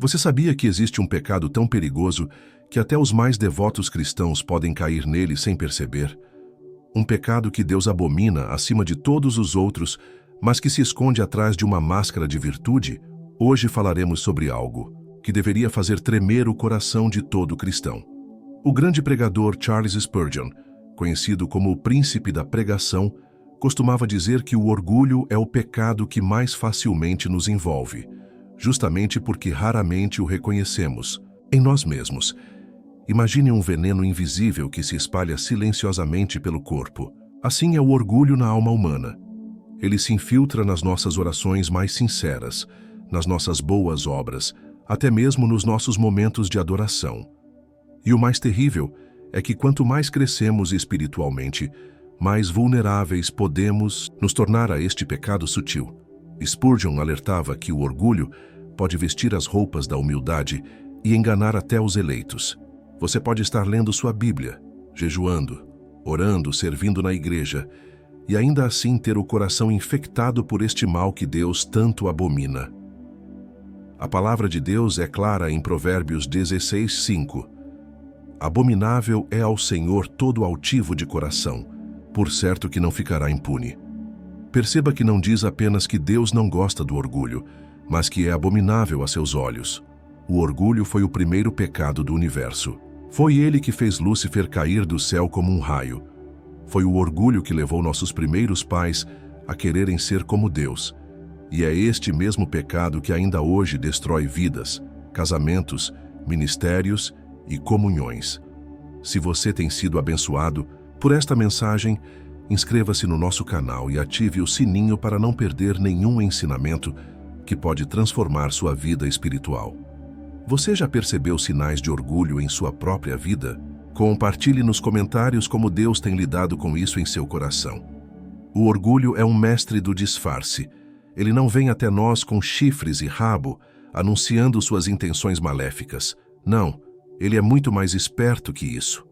Você sabia que existe um pecado tão perigoso que até os mais devotos cristãos podem cair nele sem perceber? Um pecado que Deus abomina acima de todos os outros, mas que se esconde atrás de uma máscara de virtude? Hoje falaremos sobre algo que deveria fazer tremer o coração de todo cristão. O grande pregador Charles Spurgeon, conhecido como o príncipe da pregação, costumava dizer que o orgulho é o pecado que mais facilmente nos envolve, justamente porque raramente o reconhecemos em nós mesmos. Imagine um veneno invisível que se espalha silenciosamente pelo corpo. Assim é o orgulho na alma humana. Ele se infiltra nas nossas orações mais sinceras, nas nossas boas obras, até mesmo nos nossos momentos de adoração. E o mais terrível é que quanto mais crescemos espiritualmente, mais vulneráveis podemos nos tornar a este pecado sutil. Spurgeon alertava que o orgulho pode vestir as roupas da humildade e enganar até os eleitos. Você pode estar lendo sua Bíblia, jejuando, orando, servindo na igreja, e ainda assim ter o coração infectado por este mal que Deus tanto abomina. A palavra de Deus é clara em Provérbios 16:5. Abominável é ao Senhor todo altivo de coração, por certo que não ficará impune. Perceba que não diz apenas que Deus não gosta do orgulho, mas que é abominável a seus olhos. O orgulho foi o primeiro pecado do universo. Foi ele que fez Lúcifer cair do céu como um raio. Foi o orgulho que levou nossos primeiros pais a quererem ser como Deus. E é este mesmo pecado que ainda hoje destrói vidas, casamentos, ministérios e comunhões. Se você tem sido abençoado por esta mensagem, inscreva-se no nosso canal e ative o sininho para não perder nenhum ensinamento que pode transformar sua vida espiritual. Você já percebeu sinais de orgulho em sua própria vida? Compartilhe nos comentários como Deus tem lidado com isso em seu coração. O orgulho é um mestre do disfarce. Ele não vem até nós com chifres e rabo, anunciando suas intenções maléficas. Não, ele é muito mais esperto que isso.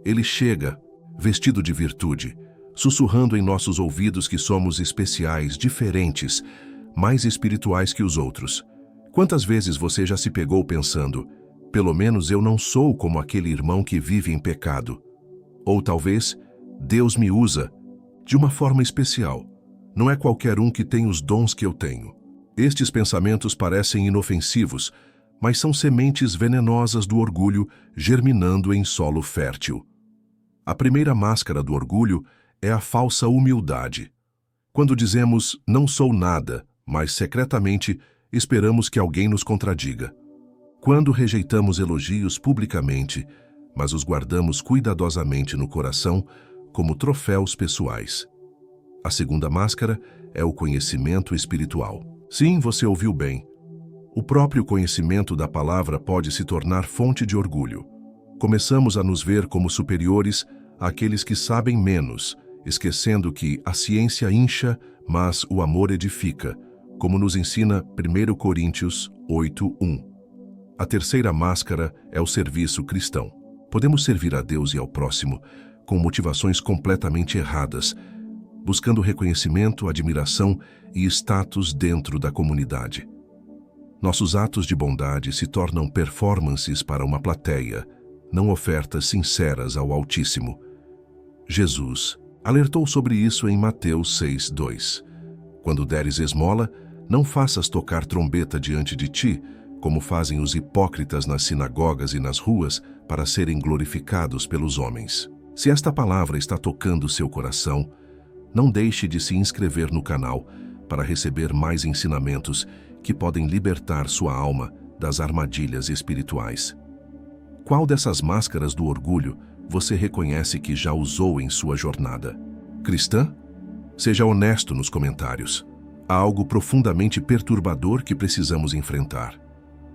Ele chega, vestido de virtude, sussurrando em nossos ouvidos que somos especiais, diferentes, mais espirituais que os outros. Quantas vezes você já se pegou pensando, pelo menos eu não sou como aquele irmão que vive em pecado? Ou talvez, Deus me usa de uma forma especial. Não é qualquer um que tem os dons que eu tenho. Estes pensamentos parecem inofensivos, mas são sementes venenosas do orgulho germinando em solo fértil. A primeira máscara do orgulho é a falsa humildade. Quando dizemos, não sou nada, mas secretamente esperamos que alguém nos contradiga. Quando rejeitamos elogios publicamente, mas os guardamos cuidadosamente no coração como troféus pessoais. A segunda máscara é o conhecimento espiritual. Sim, você ouviu bem. O próprio conhecimento da palavra pode se tornar fonte de orgulho. Começamos a nos ver como superiores àqueles que sabem menos, esquecendo que a ciência incha, mas o amor edifica, como nos ensina 1 Coríntios 8:1. A terceira máscara é o serviço cristão. Podemos servir a Deus e ao próximo com motivações completamente erradas, buscando reconhecimento, admiração e status dentro da comunidade. Nossos atos de bondade se tornam performances para uma plateia, não ofertas sinceras ao Altíssimo. Jesus alertou sobre isso em Mateus 6:2. Quando deres esmola, não faças tocar trombeta diante de ti, como fazem os hipócritas nas sinagogas e nas ruas, para serem glorificados pelos homens. Se esta palavra está tocando seu coração, não deixe de se inscrever no canal para receber mais ensinamentos que podem libertar sua alma das armadilhas espirituais. Qual dessas máscaras do orgulho você reconhece que já usou em sua jornada cristã? Seja honesto nos comentários. Há algo profundamente perturbador que precisamos enfrentar.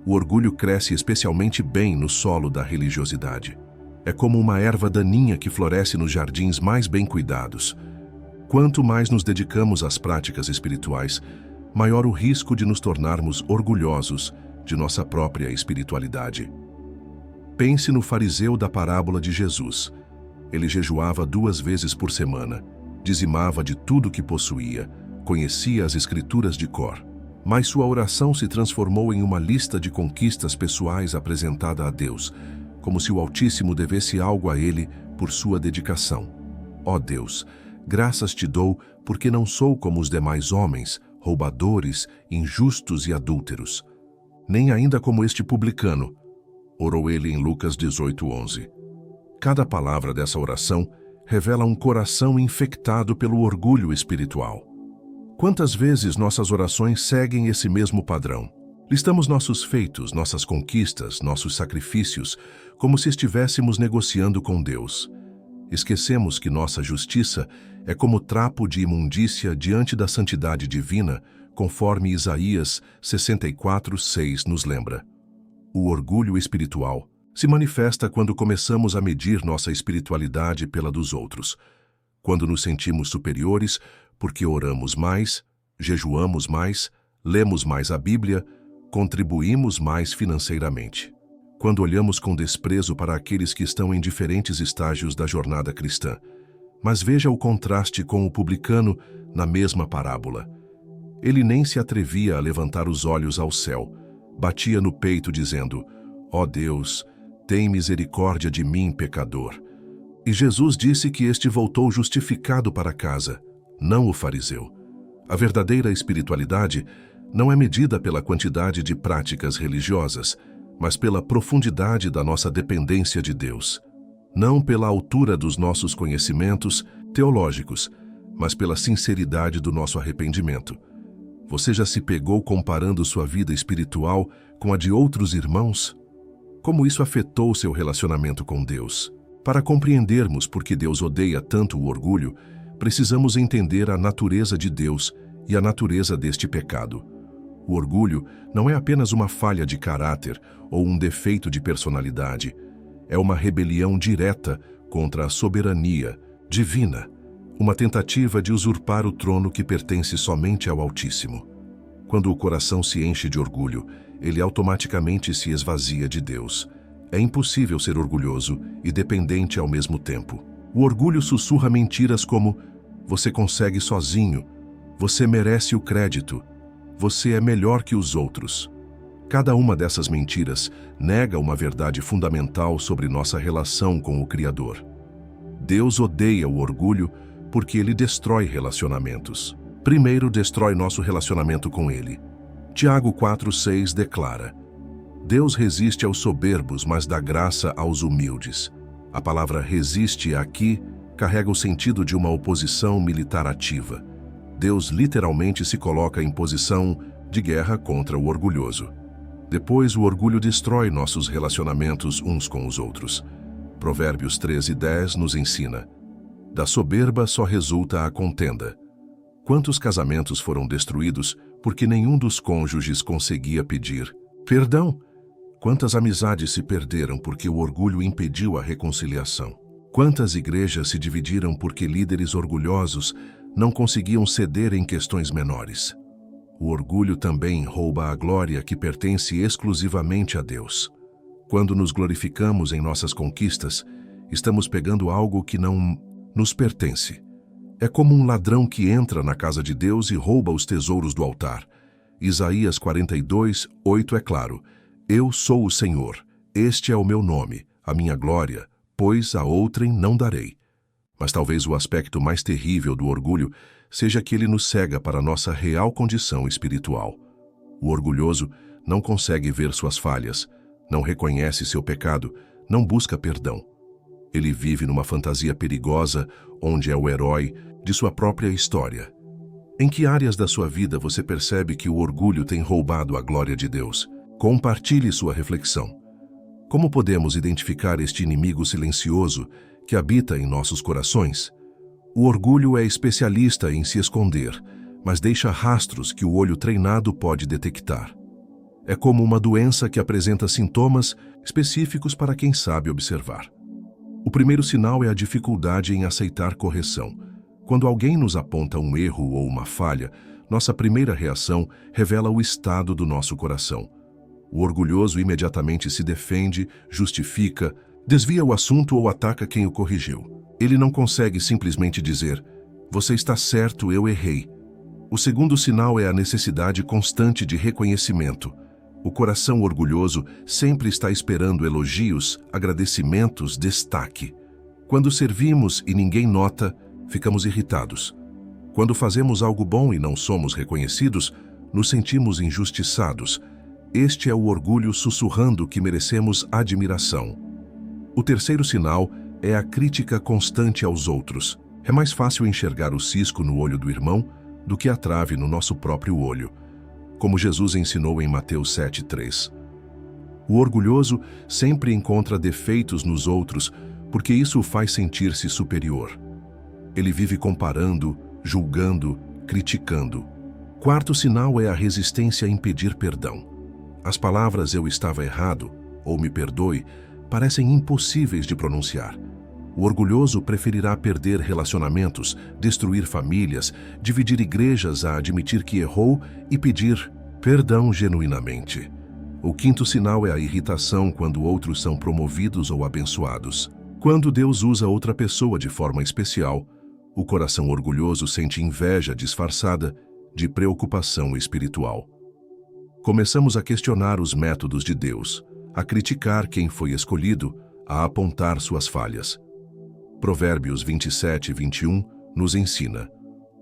O orgulho cresce especialmente bem no solo da religiosidade. É como uma erva daninha que floresce nos jardins mais bem cuidados. Quanto mais nos dedicamos às práticas espirituais, maior o risco de nos tornarmos orgulhosos de nossa própria espiritualidade. Pense no fariseu da parábola de Jesus. Ele jejuava 2 vezes por semana, dizimava de tudo que possuía, conhecia as escrituras de cor. mas sua oração se transformou em uma lista de conquistas pessoais apresentada a Deus, como se o Altíssimo devesse algo a ele por sua dedicação. Ó Deus, graças te dou porque não sou como os demais homens, roubadores, injustos e adúlteros, nem ainda como este publicano, orou ele em Lucas 18:11. Cada palavra dessa oração revela um coração infectado pelo orgulho espiritual. Quantas vezes nossas orações seguem esse mesmo padrão? Listamos nossos feitos, nossas conquistas, nossos sacrifícios, como se estivéssemos negociando com Deus. Esquecemos que nossa justiça é como trapo de imundícia diante da santidade divina, conforme Isaías 64:6 nos lembra. O orgulho espiritual se manifesta quando começamos a medir nossa espiritualidade pela dos outros, quando nos sentimos superiores porque oramos mais, jejuamos mais, lemos mais a Bíblia, contribuímos mais financeiramente. Quando olhamos com desprezo para aqueles que estão em diferentes estágios da jornada cristã. Mas veja o contraste com o publicano na mesma parábola. Ele nem se atrevia a levantar os olhos ao céu, batia no peito dizendo: ó Deus, tem misericórdia de mim, pecador. E Jesus disse que este voltou justificado para casa, não o fariseu. A verdadeira espiritualidade não é medida pela quantidade de práticas religiosas, mas pela profundidade da nossa dependência de Deus. Não pela altura dos nossos conhecimentos teológicos, mas pela sinceridade do nosso arrependimento. Você já se pegou comparando sua vida espiritual com a de outros irmãos? Como isso afetou seu relacionamento com Deus? Para compreendermos por que Deus odeia tanto o orgulho, precisamos entender a natureza de Deus e a natureza deste pecado. O orgulho não é apenas uma falha de caráter ou um defeito de personalidade. É uma rebelião direta contra a soberania divina, uma tentativa de usurpar o trono que pertence somente ao Altíssimo. Quando o coração se enche de orgulho, ele automaticamente se esvazia de Deus. É impossível ser orgulhoso e dependente ao mesmo tempo. O orgulho sussurra mentiras como: você consegue sozinho, você merece o crédito, você é melhor que os outros. Cada uma dessas mentiras nega uma verdade fundamental sobre nossa relação com o Criador. Deus odeia o orgulho porque ele destrói relacionamentos. Primeiro, destrói nosso relacionamento com ele. Tiago 4:6 declara: Deus resiste aos soberbos, mas dá graça aos humildes. A palavra resiste aqui carrega o sentido de uma oposição militar ativa. Deus literalmente se coloca em posição de guerra contra o orgulhoso. Depois, o orgulho destrói nossos relacionamentos uns com os outros. Provérbios 13:10 nos ensina: da soberba só resulta a contenda. Quantos casamentos foram destruídos porque nenhum dos cônjuges conseguia pedir perdão? Quantas amizades se perderam porque o orgulho impediu a reconciliação? Quantas igrejas se dividiram porque líderes orgulhosos não conseguiam ceder em questões menores? O orgulho também rouba a glória que pertence exclusivamente a Deus. Quando nos glorificamos em nossas conquistas, estamos pegando algo que não nos pertence. É como um ladrão que entra na casa de Deus e rouba os tesouros do altar. Isaías 42:8 é claro: eu sou o Senhor, este é o meu nome, a minha glória, pois a outrem não darei. Mas talvez o aspecto mais terrível do orgulho seja que ele nos cega para a nossa real condição espiritual. O orgulhoso não consegue ver suas falhas, não reconhece seu pecado, não busca perdão. Ele vive numa fantasia perigosa, onde é o herói de sua própria história. Em que áreas da sua vida você percebe que o orgulho tem roubado a glória de Deus? Compartilhe sua reflexão. Como podemos identificar este inimigo silencioso que habita em nossos corações? O orgulho é especialista em se esconder, mas deixa rastros que o olho treinado pode detectar. É como uma doença que apresenta sintomas específicos para quem sabe observar. O primeiro sinal é a dificuldade em aceitar correção. Quando alguém nos aponta um erro ou uma falha, nossa primeira reação revela o estado do nosso coração. O orgulhoso imediatamente se defende, justifica, desvia o assunto ou ataca quem o corrigiu. Ele não consegue simplesmente dizer: você está certo, eu errei. O segundo sinal é a necessidade constante de reconhecimento. O coração orgulhoso sempre está esperando elogios, agradecimentos, destaque. Quando servimos e ninguém nota, ficamos irritados. Quando fazemos algo bom e não somos reconhecidos, nos sentimos injustiçados. Este é o orgulho sussurrando que merecemos admiração. O terceiro sinal é a crítica constante aos outros. É mais fácil enxergar o cisco no olho do irmão do que a trave no nosso próprio olho, como Jesus ensinou em Mateus 7:3. O orgulhoso sempre encontra defeitos nos outros, porque isso o faz sentir-se superior. Ele vive comparando, julgando, criticando. Quarto sinal é a resistência a impedir perdão. As palavras "eu estava errado" ou "me perdoe" parecem impossíveis de pronunciar. O orgulhoso preferirá perder relacionamentos, destruir famílias, dividir igrejas a admitir que errou e pedir perdão genuinamente. O quinto sinal é a irritação quando outros são promovidos ou abençoados. Quando Deus usa outra pessoa de forma especial, o coração orgulhoso sente inveja disfarçada de preocupação espiritual. Começamos a questionar os métodos de Deus, a criticar quem foi escolhido, a apontar suas falhas. Provérbios 27:21 nos ensina: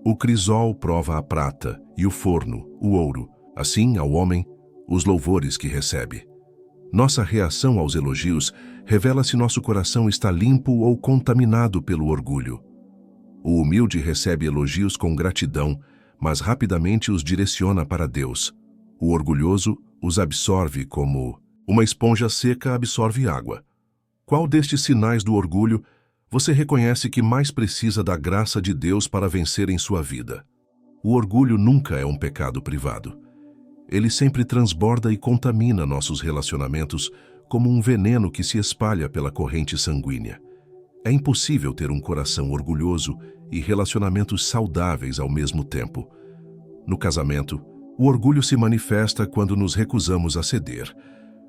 o crisol prova a prata e o forno, o ouro, assim ao homem, os louvores que recebe. Nossa reação aos elogios revela se nosso coração está limpo ou contaminado pelo orgulho. O humilde recebe elogios com gratidão, mas rapidamente os direciona para Deus. O orgulhoso os absorve como uma esponja seca absorve água. Qual destes sinais do orgulho você reconhece que mais precisa da graça de Deus para vencer em sua vida? O orgulho nunca é um pecado privado. Ele sempre transborda e contamina nossos relacionamentos como um veneno que se espalha pela corrente sanguínea. É impossível ter um coração orgulhoso e relacionamentos saudáveis ao mesmo tempo. No casamento, o orgulho se manifesta quando nos recusamos a ceder,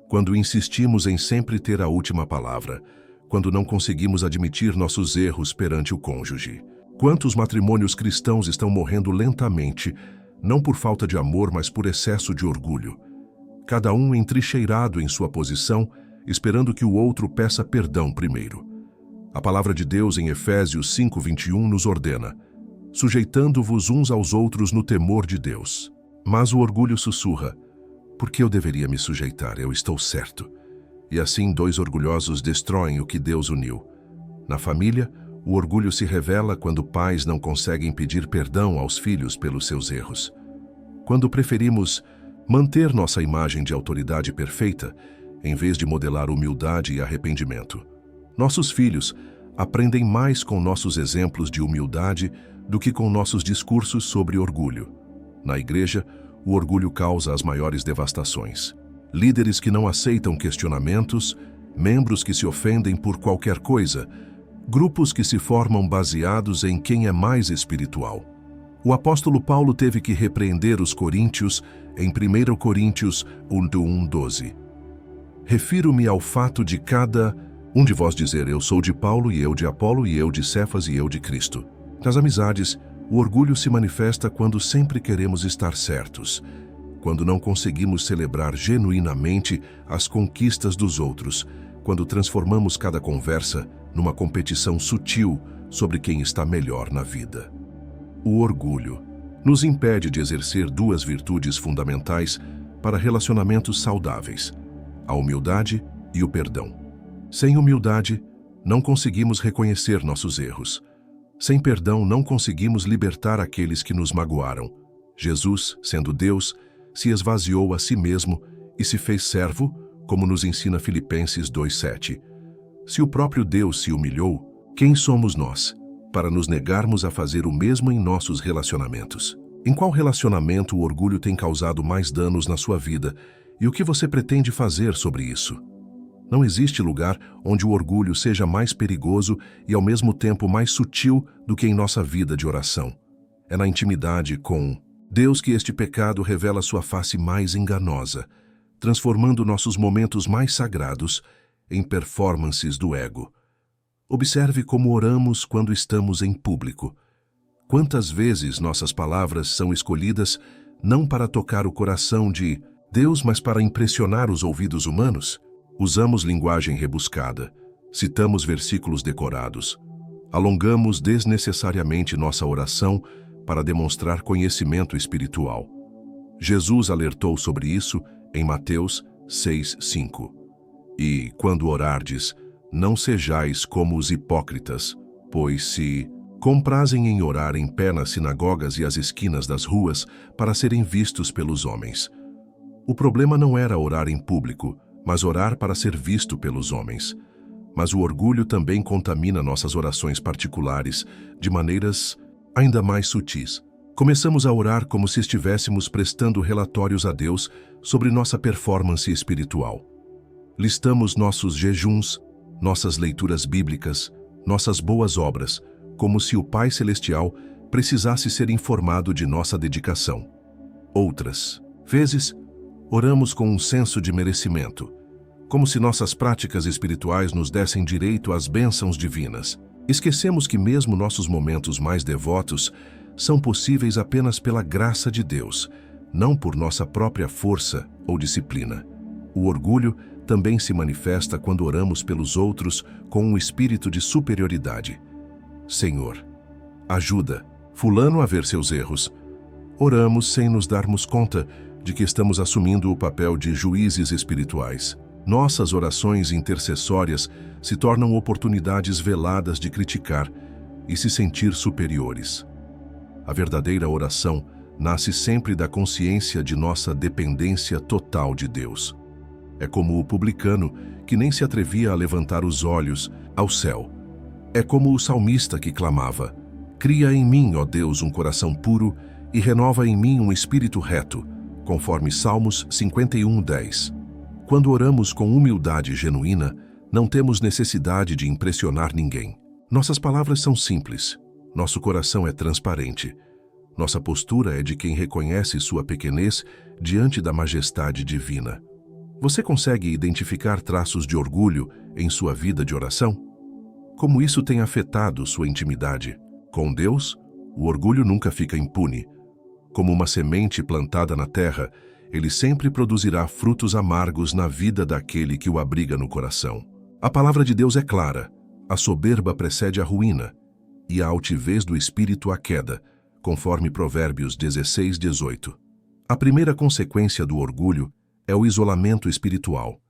quando insistimos em sempre ter a última palavra, quando não conseguimos admitir nossos erros perante o cônjuge. Quantos matrimônios cristãos estão morrendo lentamente, não por falta de amor, mas por excesso de orgulho? Cada um entrincheirado em sua posição, esperando que o outro peça perdão primeiro. A palavra de Deus em Efésios 5:21 nos ordena: sujeitando-vos uns aos outros no temor de Deus. Mas o orgulho sussurra: por que eu deveria me sujeitar? Eu estou certo. E assim dois orgulhosos destroem o que Deus uniu. Na família, o orgulho se revela quando pais não conseguem pedir perdão aos filhos pelos seus erros. Quando preferimos manter nossa imagem de autoridade perfeita, em vez de modelar humildade e arrependimento. Nossos filhos aprendem mais com nossos exemplos de humildade do que com nossos discursos sobre orgulho. Na igreja, o orgulho causa as maiores devastações. Líderes que não aceitam questionamentos, membros que se ofendem por qualquer coisa, grupos que se formam baseados em quem é mais espiritual. O apóstolo Paulo teve que repreender os coríntios em 1 Coríntios 1:12. Refiro-me ao fato de cada um de vós dizer: eu sou de Paulo, e eu de Apolo, e eu de Cefas, e eu de Cristo. Nas amizades, o orgulho se manifesta quando sempre queremos estar certos, quando não conseguimos celebrar genuinamente as conquistas dos outros, quando transformamos cada conversa numa competição sutil sobre quem está melhor na vida. O orgulho nos impede de exercer duas virtudes fundamentais para relacionamentos saudáveis: a humildade e o perdão. Sem humildade, não conseguimos reconhecer nossos erros. Sem perdão, não conseguimos libertar aqueles que nos magoaram. Jesus, sendo Deus, se esvaziou a si mesmo e se fez servo, como nos ensina Filipenses 2:7. Se o próprio Deus se humilhou, quem somos nós para nos negarmos a fazer o mesmo em nossos relacionamentos? Em qual relacionamento o orgulho tem causado mais danos na sua vida e o que você pretende fazer sobre isso? Não existe lugar onde o orgulho seja mais perigoso e ao mesmo tempo mais sutil do que em nossa vida de oração. É na intimidade com Deus que este pecado revela sua face mais enganosa, transformando nossos momentos mais sagrados em performances do ego. Observe como oramos quando estamos em público. Quantas vezes nossas palavras são escolhidas não para tocar o coração de Deus, mas para impressionar os ouvidos humanos? Usamos linguagem rebuscada, citamos versículos decorados, alongamos desnecessariamente nossa oração para demonstrar conhecimento espiritual. Jesus alertou sobre isso em Mateus 6:5. E, quando orardes, não sejais como os hipócritas, pois se comprazem em orar em pé nas sinagogas e às esquinas das ruas para serem vistos pelos homens. O problema não era orar em público, mas orar para ser visto pelos homens. Mas o orgulho também contamina nossas orações particulares de maneiras ainda mais sutis. Começamos a orar como se estivéssemos prestando relatórios a Deus sobre nossa performance espiritual. Listamos nossos jejuns, nossas leituras bíblicas, nossas boas obras, como se o Pai Celestial precisasse ser informado de nossa dedicação. Outras vezes, oramos com um senso de merecimento, como se nossas práticas espirituais nos dessem direito às bênçãos divinas. Esquecemos que mesmo nossos momentos mais devotos são possíveis apenas pela graça de Deus, não por nossa própria força ou disciplina. O orgulho também se manifesta quando oramos pelos outros com um espírito de superioridade. Senhor, ajuda fulano a ver seus erros. Oramos sem nos darmos conta de que estamos assumindo o papel de juízes espirituais. Nossas orações intercessórias se tornam oportunidades veladas de criticar e se sentir superiores. A verdadeira oração nasce sempre da consciência de nossa dependência total de Deus. É como o publicano que nem se atrevia a levantar os olhos ao céu. É como o salmista que clamava: cria em mim, ó Deus, um coração puro e renova em mim um espírito reto, conforme Salmos 51:10. Quando oramos com humildade genuína, não temos necessidade de impressionar ninguém. Nossas palavras são simples, nosso coração é transparente. Nossa postura é de quem reconhece sua pequenez diante da majestade divina. Você consegue identificar traços de orgulho em sua vida de oração? Como isso tem afetado sua intimidade? Com Deus, o orgulho nunca fica impune. Como uma semente plantada na terra, ele sempre produzirá frutos amargos na vida daquele que o abriga no coração. A palavra de Deus é clara: a soberba precede a ruína, e a altivez do espírito a queda, conforme Provérbios 16:18. A primeira consequência do orgulho é o isolamento espiritual.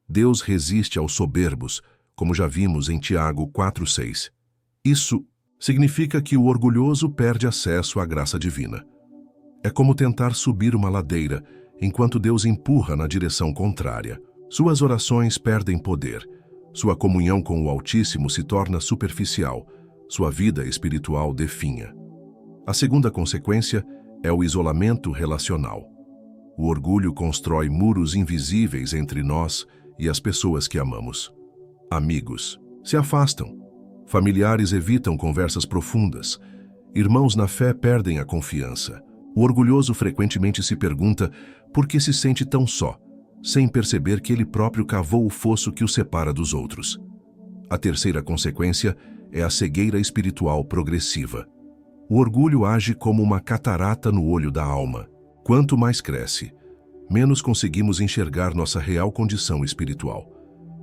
Deus resiste aos soberbos, como já vimos em Tiago 4:6. Isso significa que o orgulhoso perde acesso à graça divina. É como tentar subir uma ladeira, enquanto Deus empurra na direção contrária. Suas orações perdem poder, sua comunhão com o Altíssimo se torna superficial, sua vida espiritual definha. A segunda consequência é o isolamento relacional. O orgulho constrói muros invisíveis entre nós e as pessoas que amamos. Amigos se afastam, familiares evitam conversas profundas, irmãos na fé perdem a confiança. O orgulhoso frequentemente se pergunta por que se sente tão só, sem perceber que ele próprio cavou o fosso que o separa dos outros. A terceira consequência é a cegueira espiritual progressiva. O orgulho age como uma catarata no olho da alma. Quanto mais cresce, menos conseguimos enxergar nossa real condição espiritual.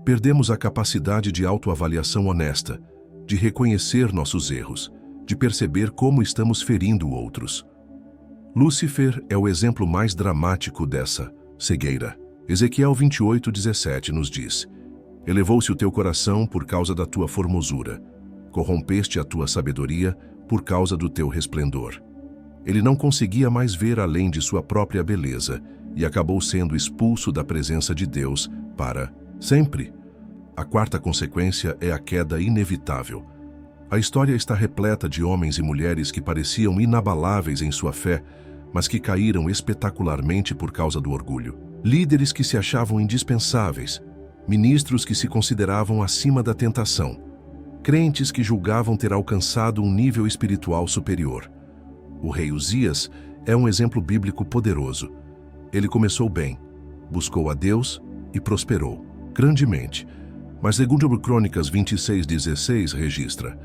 Perdemos a capacidade de autoavaliação honesta, de reconhecer nossos erros, de perceber como estamos ferindo outros. Lúcifer é o exemplo mais dramático dessa cegueira. Ezequiel 28:17 nos diz: elevou-se o teu coração por causa da tua formosura, corrompeste a tua sabedoria por causa do teu resplendor. Ele não conseguia mais ver além de sua própria beleza e acabou sendo expulso da presença de Deus para sempre. A quarta consequência é a queda inevitável. A história está repleta de homens e mulheres que pareciam inabaláveis em sua fé, mas que caíram espetacularmente por causa do orgulho. Líderes que se achavam indispensáveis, ministros que se consideravam acima da tentação, crentes que julgavam ter alcançado um nível espiritual superior. O rei Uzias é um exemplo bíblico poderoso. Ele começou bem, buscou a Deus e prosperou grandemente. Mas segundo Crônicas 26:16 registra: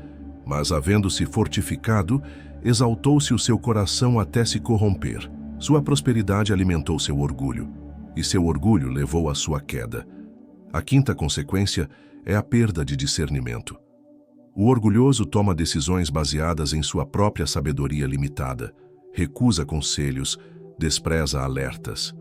Mas, havendo-se fortificado, exaltou-se o seu coração até se corromper. Sua prosperidade alimentou seu orgulho, e seu orgulho levou à sua queda. A quinta consequência é a perda de discernimento. O orgulhoso toma decisões baseadas em sua própria sabedoria limitada, recusa conselhos, despreza alertas.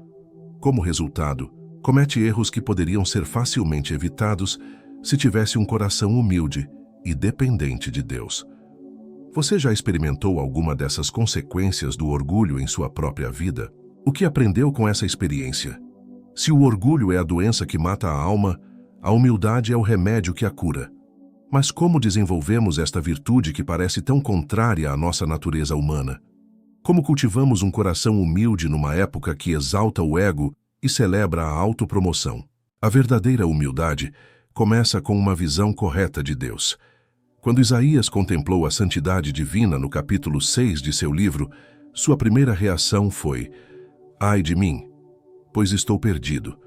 Como resultado, comete erros que poderiam ser facilmente evitados se tivesse um coração humilde e dependente de Deus. Você já experimentou alguma dessas consequências do orgulho em sua própria vida? O que aprendeu com essa experiência? Se o orgulho é a doença que mata a alma, a humildade é o remédio que a cura. Mas como desenvolvemos esta virtude que parece tão contrária à nossa natureza humana? Como cultivamos um coração humilde numa época que exalta o ego e celebra a autopromoção? A verdadeira humildade começa com uma visão correta de Deus. Quando Isaías contemplou a santidade divina no capítulo 6 de seu livro, sua primeira reação foi: "Ai de mim, pois estou perdido,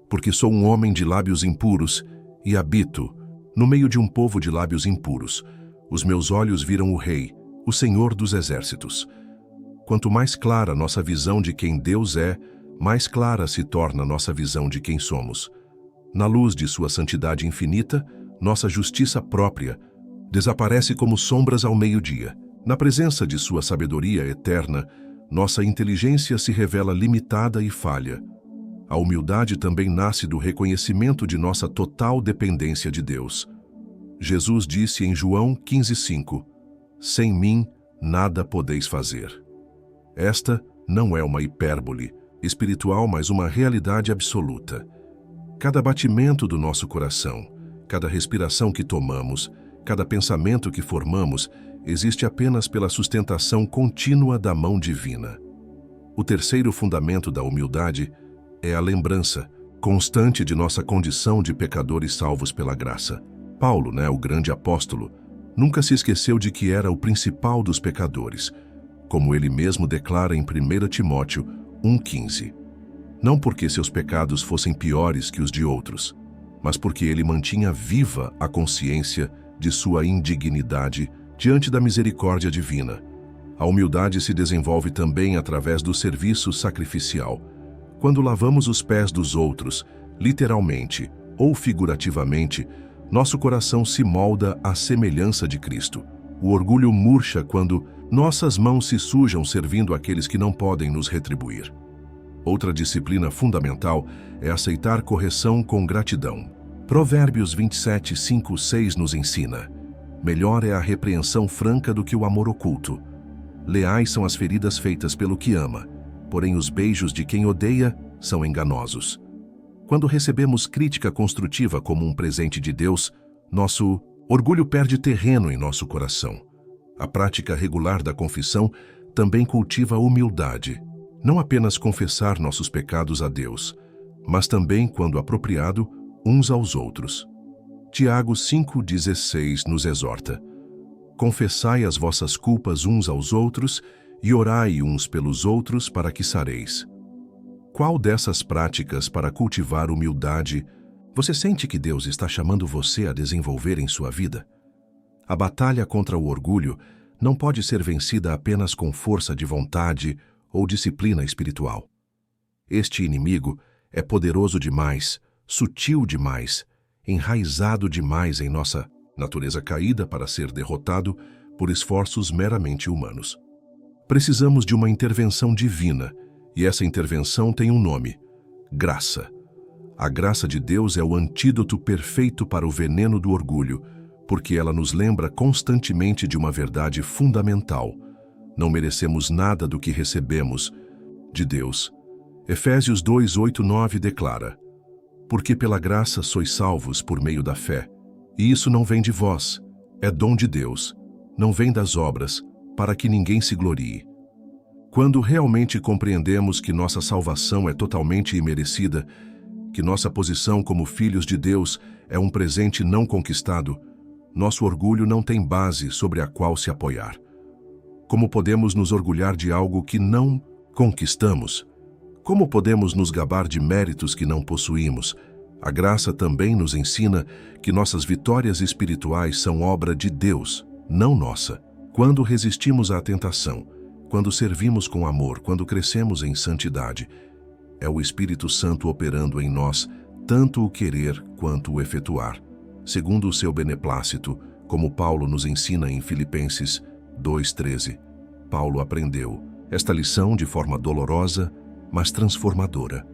porque sou um homem de lábios impuros e habito no meio de um povo de lábios impuros. Os meus olhos viram o Rei, o Senhor dos Exércitos." Quanto mais clara nossa visão de quem Deus é, mais clara se torna nossa visão de quem somos. Na luz de sua santidade infinita, nossa justiça própria desaparece como sombras ao meio-dia. Na presença de sua sabedoria eterna, nossa inteligência se revela limitada e falha. A humildade também nasce do reconhecimento de nossa total dependência de Deus. Jesus disse em João 15:5, "Sem mim, nada podeis fazer." Esta não é uma hipérbole espiritual, mas uma realidade absoluta. Cada batimento do nosso coração, cada respiração que tomamos, cada pensamento que formamos, existe apenas pela sustentação contínua da mão divina. O terceiro fundamento da humildade é a lembrança constante de nossa condição de pecadores salvos pela graça. Paulo, o grande apóstolo, nunca se esqueceu de que era o principal dos pecadores, como ele mesmo declara em 1 Timóteo 1,15. Não porque seus pecados fossem piores que os de outros, mas porque ele mantinha viva a consciência de sua indignidade diante da misericórdia divina. A humildade se desenvolve também através do serviço sacrificial. Quando lavamos os pés dos outros, literalmente ou figurativamente, nosso coração se molda à semelhança de Cristo. O orgulho murcha quando nossas mãos se sujam servindo aqueles que não podem nos retribuir. Outra disciplina fundamental é aceitar correção com gratidão. Provérbios 27, 5, 6 nos ensina: "Melhor é a repreensão franca do que o amor oculto. Leais são as feridas feitas pelo que ama, porém os beijos de quem odeia são enganosos." Quando recebemos crítica construtiva como um presente de Deus, nosso orgulho perde terreno em nosso coração. A prática regular da confissão também cultiva a humildade. Não apenas confessar nossos pecados a Deus, mas também, quando apropriado, uns aos outros. Tiago 5,16 nos exorta: "Confessai as vossas culpas uns aos outros e orai uns pelos outros para que sareis." Qual dessas práticas para cultivar humildade você sente que Deus está chamando você a desenvolver em sua vida? A batalha contra o orgulho não pode ser vencida apenas com força de vontade ou disciplina espiritual. Este inimigo é poderoso demais, sutil demais, enraizado demais em nossa natureza caída para ser derrotado por esforços meramente humanos. Precisamos de uma intervenção divina, e essa intervenção tem um nome: graça. A graça de Deus é o antídoto perfeito para o veneno do orgulho, porque ela nos lembra constantemente de uma verdade fundamental: não merecemos nada do que recebemos de Deus. Efésios 2, 8, 9 declara: "Porque pela graça sois salvos por meio da fé, e isso não vem de vós, é dom de Deus, não vem das obras, para que ninguém se glorie." Quando realmente compreendemos que nossa salvação é totalmente imerecida, que nossa posição como filhos de Deus é um presente não conquistado, nosso orgulho não tem base sobre a qual se apoiar. Como podemos nos orgulhar de algo que não conquistamos? Como podemos nos gabar de méritos que não possuímos? A graça também nos ensina que nossas vitórias espirituais são obra de Deus. não nossa. Quando resistimos à tentação, quando servimos com amor, quando crescemos em santidade, é o Espírito Santo operando em nós tanto o querer quanto o efetuar, segundo o seu beneplácito, como Paulo nos ensina em Filipenses 2:13. Paulo aprendeu esta lição de forma dolorosa, mas transformadora.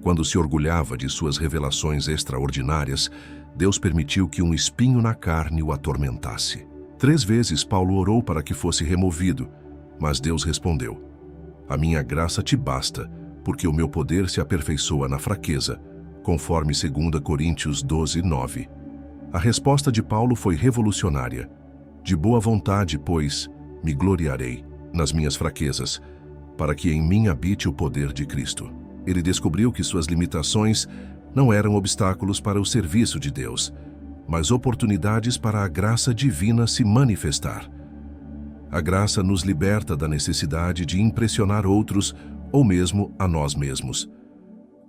Quando se orgulhava de suas revelações extraordinárias, Deus permitiu que um espinho na carne o atormentasse. 3 vezes Paulo orou para que fosse removido, mas Deus respondeu: "A minha graça te basta, porque o meu poder se aperfeiçoa na fraqueza", conforme 2 Coríntios 12:9. A resposta de Paulo foi revolucionária. "De boa vontade, pois, me gloriarei nas minhas fraquezas, para que em mim habite o poder de Cristo." Ele descobriu que suas limitações não eram obstáculos para o serviço de Deus, mas oportunidades para a graça divina se manifestar. A graça nos liberta da necessidade de impressionar outros ou mesmo a nós mesmos.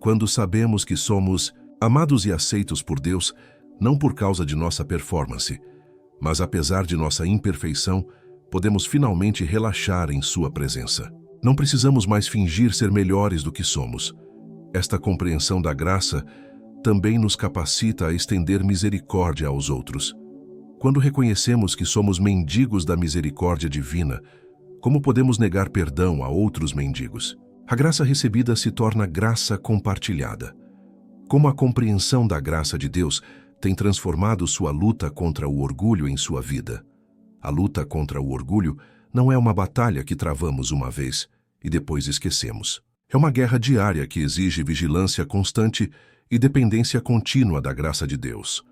Quando sabemos que somos amados e aceitos por Deus, não por causa de nossa performance, mas apesar de nossa imperfeição, podemos finalmente relaxar em sua presença. Não precisamos mais fingir ser melhores do que somos. Esta compreensão da graça também nos capacita a estender misericórdia aos outros. Quando reconhecemos que somos mendigos da misericórdia divina, como podemos negar perdão a outros mendigos? A graça recebida se torna graça compartilhada. Como a compreensão da graça de Deus tem transformado sua luta contra o orgulho em sua vida. A luta contra o orgulho não é uma batalha que travamos uma vez e depois esquecemos. É uma guerra diária que exige vigilância constante e dependência contínua da graça de Deus.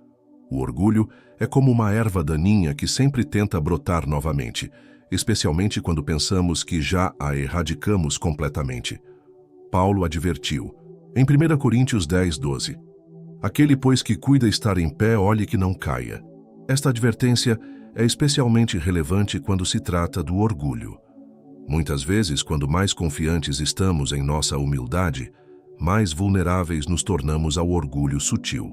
O orgulho é como uma erva daninha que sempre tenta brotar novamente, especialmente quando pensamos que já a erradicamos completamente. Paulo advertiu, em 1 Coríntios 10:12, "Aquele, pois, que cuida estar em pé, olhe que não caia." Esta advertência é especialmente relevante quando se trata do orgulho. Muitas vezes, quando mais confiantes estamos em nossa humildade, mais vulneráveis nos tornamos ao orgulho sutil.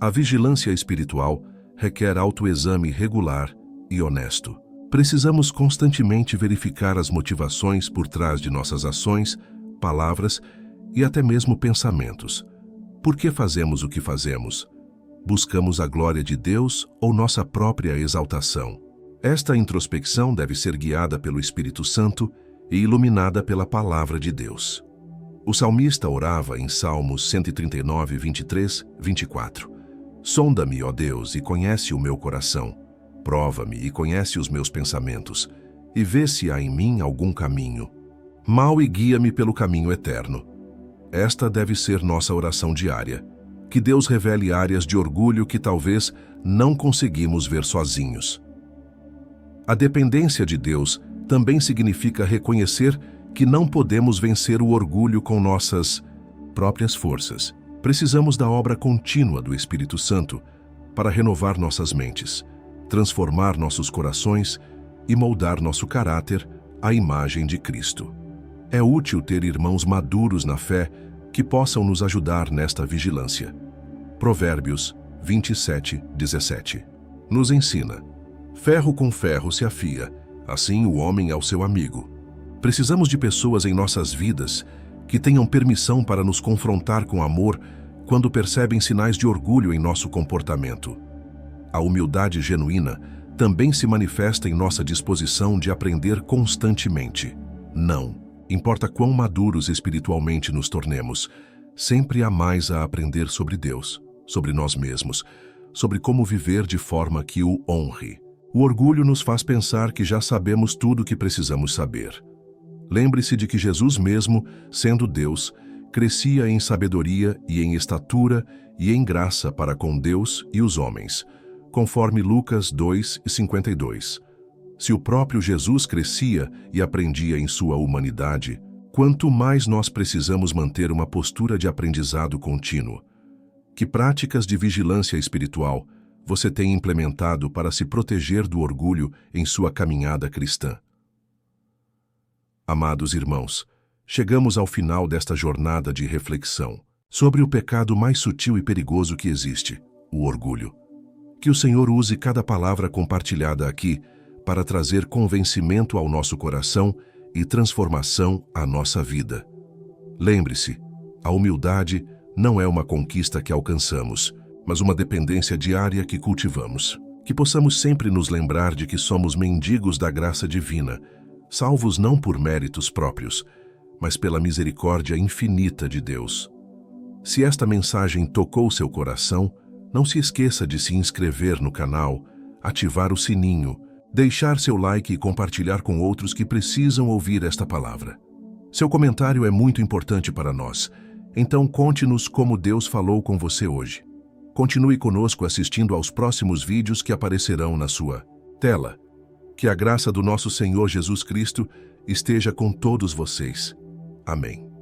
A vigilância espiritual requer autoexame regular e honesto. Precisamos constantemente verificar as motivações por trás de nossas ações, palavras e até mesmo pensamentos. Por que fazemos o que fazemos? Buscamos a glória de Deus ou nossa própria exaltação? Esta introspecção deve ser guiada pelo Espírito Santo e iluminada pela Palavra de Deus. O salmista orava em Salmos 139, 23, 24. "Sonda-me, ó Deus, e conhece o meu coração. Prova-me e conhece os meus pensamentos, e vê se há em mim algum caminho mau e guia-me pelo caminho eterno." Esta deve ser nossa oração diária. Que Deus revele áreas de orgulho que talvez não conseguimos ver sozinhos. A dependência de Deus também significa reconhecer que não podemos vencer o orgulho com nossas próprias forças. Precisamos da obra contínua do Espírito Santo para renovar nossas mentes, transformar nossos corações e moldar nosso caráter à imagem de Cristo. É útil ter irmãos maduros na fé que possam nos ajudar nesta vigilância. Provérbios 27:17 nos ensina: "Ferro com ferro se afia, assim o homem ao seu amigo." Precisamos de pessoas em nossas vidas que tenham permissão para nos confrontar com amor quando percebem sinais de orgulho em nosso comportamento. A humildade genuína também se manifesta em nossa disposição de aprender constantemente. Não importa quão maduros espiritualmente nos tornemos, sempre há mais a aprender sobre Deus, sobre nós mesmos, sobre como viver de forma que o honre. O orgulho nos faz pensar que já sabemos tudo o que precisamos saber. Lembre-se de que Jesus mesmo, sendo Deus, crescia em sabedoria e em estatura e em graça para com Deus e os homens, conforme Lucas 2:52. Se o próprio Jesus crescia e aprendia em sua humanidade, quanto mais nós precisamos manter uma postura de aprendizado contínuo. Que práticas de vigilância espiritual você tem implementado para se proteger do orgulho em sua caminhada cristã? Amados irmãos, chegamos ao final desta jornada de reflexão sobre o pecado mais sutil e perigoso que existe, o orgulho. Que o Senhor use cada palavra compartilhada aqui para trazer convencimento ao nosso coração e transformação à nossa vida. Lembre-se, a humildade não é uma conquista que alcançamos, mas uma dependência diária que cultivamos. Que possamos sempre nos lembrar de que somos mendigos da graça divina, salvos não por méritos próprios, mas pela misericórdia infinita de Deus. Se esta mensagem tocou seu coração, não se esqueça de se inscrever no canal, ativar o sininho, deixar seu like e compartilhar com outros que precisam ouvir esta palavra. Seu comentário é muito importante para nós, então conte-nos como Deus falou com você hoje. Continue conosco assistindo aos próximos vídeos que aparecerão na sua tela. Que a graça do nosso Senhor Jesus Cristo esteja com todos vocês. Amém.